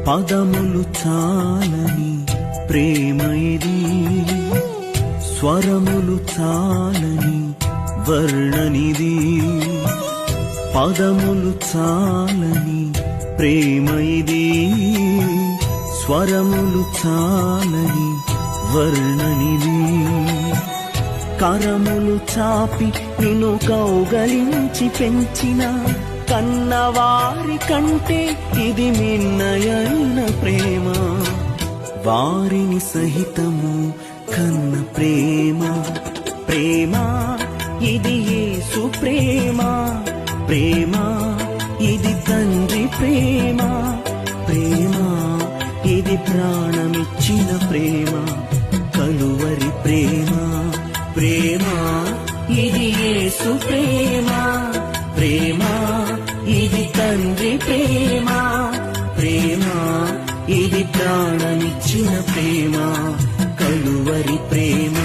పదములు చాలని ప్రేమ ఇది, స్వరములు చాలని వర్ణనిది. పదములు చాలని ప్రేమ ఇది, స్వరములు చాలని వర్ణనిది. కరములు చాపి నిన్ను కౌగలించి పెంచిన కన్నవారి కంటే ఇది మిన్నయైన ప్రేమ. వారిని సహితము కన్న ప్రేమ. ప్రేమ ఇది యేసు ప్రేమ. ప్రేమ ఇది తండ్రి ప్రేమ. ప్రేమ ఇది ప్రాణమిచ్చిన ప్రేమ, కలువరి ప్రేమ. ప్రేమ ఇది యేసు ప్రేమ. ప్రేమ ఇది తండ్రి ప్రేమ. ప్రేమ ఇది ప్రాణమిచ్చిన ప్రేమ, కలువరి ప్రేమ.